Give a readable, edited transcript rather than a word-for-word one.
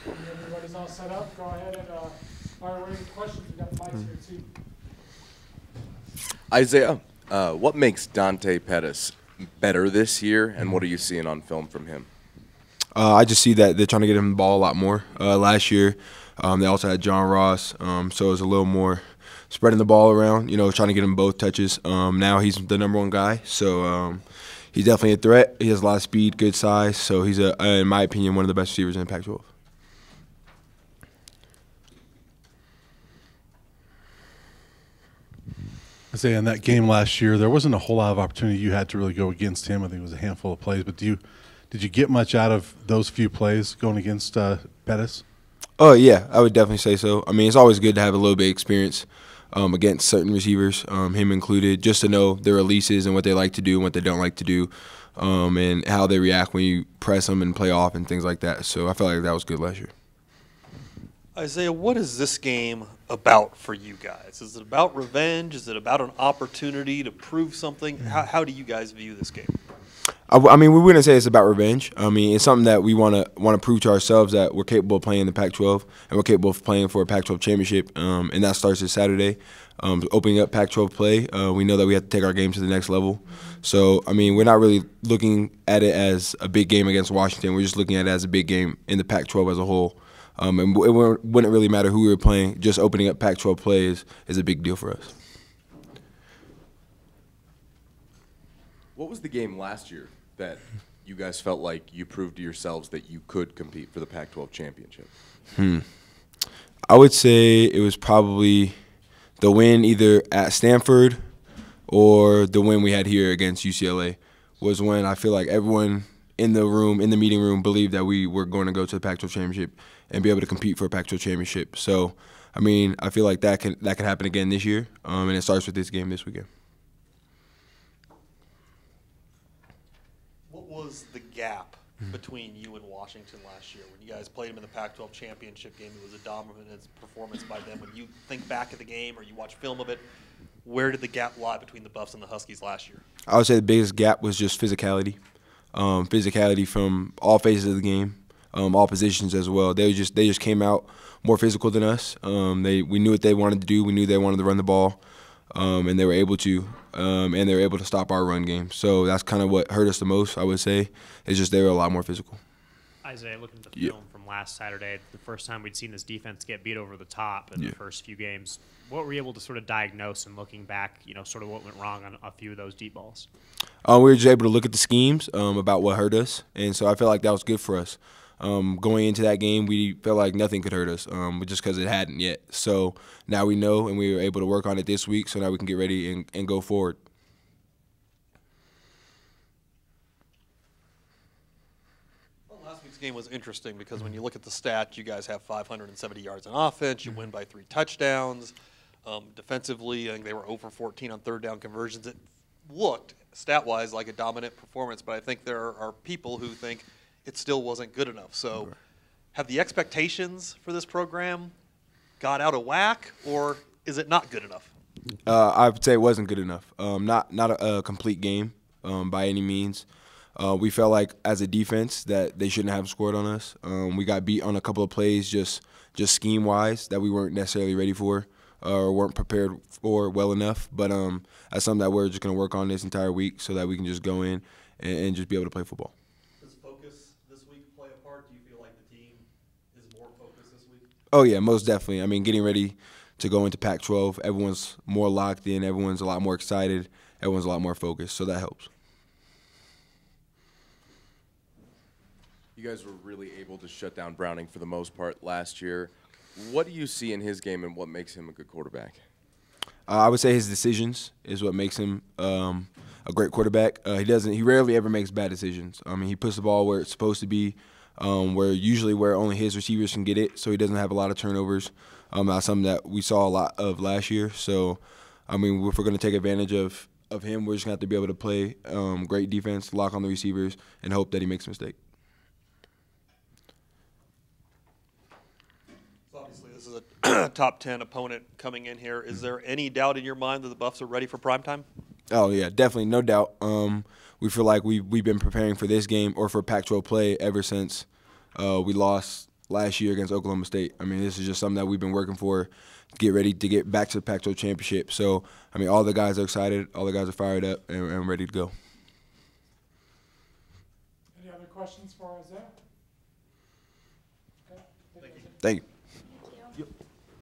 Everybody's all set up. Go ahead and fire away with questions. We got the mics here too. Isaiah, what makes Dante Pettis better this year, and what are you seeing on film from him? I just see that they're trying to get him the ball a lot more. Last year, they also had John Ross, so it was a little more spreading the ball around, trying to get him both touches. Now he's the #1 guy, so he's definitely a threat. He has a lot of speed, good size, so he's, in my opinion, one of the best receivers in the Pac-12. Say in that game last year, there wasn't a whole lot of opportunity you had to really go against him. I think it was a handful of plays. But did you get much out of those few plays going against Pettis? Oh, yeah, I would definitely say so. I mean, it's always good to have a little bit of experience against certain receivers, him included, just to know their releases and what they like to do and what they don't like to do, and how they react when you press them and play off and things like that. So I felt like that was good last year. Isaiah, what is this game about for you guys? Is it about revenge? Is it about an opportunity to prove something? How do you guys view this game? I mean, we wouldn't say it's about revenge. I mean, it's something that we want to prove to ourselves that we're capable of playing in the Pac-12 and we're capable of playing for a Pac-12 championship, and that starts this Saturday. Opening up Pac-12 play, we know that we have to take our game to the next level. So, I mean, we're not really looking at it as a big game against Washington. We're just looking at it as a big game in the Pac-12 as a whole. And it wouldn't really matter who we were playing. Just opening up Pac-12 play is a big deal for us. What was the game last year that you guys felt like you proved to yourselves that you could compete for the Pac-12 championship? I would say it was probably the win either at Stanford or the win we had here against UCLA was when I feel like everyone in the meeting room, believed that we were going to go to the Pac-12 championship and be able to compete for a Pac-12 championship. So, I mean, I feel like that can happen again this year, and it starts with this game this weekend. What was the gap between you and Washington last year? When you guys played them in the Pac-12 championship game, it was a dominant performance by them. When you think back at the game or you watch film of it, where did the gap lie between the Buffs and the Huskies last year? I would say the biggest gap was just physicality. Physicality from all phases of the game, all positions as well. They just came out more physical than us. We knew what they wanted to do. We knew they wanted to run the ball, and they were able to. And they were able to stop our run game. So that's kind of what hurt us the most, I would say. It's just they were a lot more physical. Isaiah, looking at the film from last Saturday, the first time we'd seen this defense get beat over the top in the first few games, what were you able to sort of diagnose and looking back, sort of what went wrong on a few of those deep balls? We were just able to look at the schemes about what hurt us, and so I felt like that was good for us. Going into that game, we felt like nothing could hurt us, just because it hadn't yet. So now we know, and we were able to work on it this week, so now we can get ready and go forward. Last week's game was interesting because when you look at the stats, you guys have 570 yards on offense. You win by 3 touchdowns. Defensively, I think they were 0 for 14 on third down conversions. It looked, stat-wise, like a dominant performance, but I think there are people who think it still wasn't good enough. So have the expectations for this program got out of whack, or is it not good enough? I would say it wasn't good enough. Not a complete game by any means. We felt like as a defense that they shouldn't have scored on us. We got beat on a couple of plays just scheme-wise that we weren't necessarily ready for or weren't prepared for well enough. But that's something that we're just going to work on this entire week so that we can just go in and just be able to play football. Does focus this week play a part? Do you feel like the team is more focused this week? Oh, yeah, most definitely. I mean, getting ready to go into Pac-12, everyone's more locked in. Everyone's a lot more excited. Everyone's a lot more focused, so that helps. You guys were really able to shut down Browning for the most part last year. What do you see in his game and what makes him a good quarterback? I would say his decisions is what makes him a great quarterback. He rarely ever makes bad decisions. I mean, he puts the ball where it's supposed to be, where only his receivers can get it, so he doesn't have a lot of turnovers. That's something that we saw a lot of last year. So, I mean, if we're going to take advantage of him, we're just going to have to be able to play great defense, lock on the receivers, and hope that he makes a mistake. Obviously, this is a top 10 opponent coming in here. Is there any doubt in your mind that the Buffs are ready for primetime? Oh, yeah, definitely, no doubt. We feel like we've been preparing for this game or for Pac-12 play ever since we lost last year against Oklahoma State. I mean, this is just something that we've been working for to get ready to get back to the Pac-12 championship. So, I mean, all the guys are excited. All the guys are fired up and ready to go. Any other questions for Isaiah? Okay. Thank you.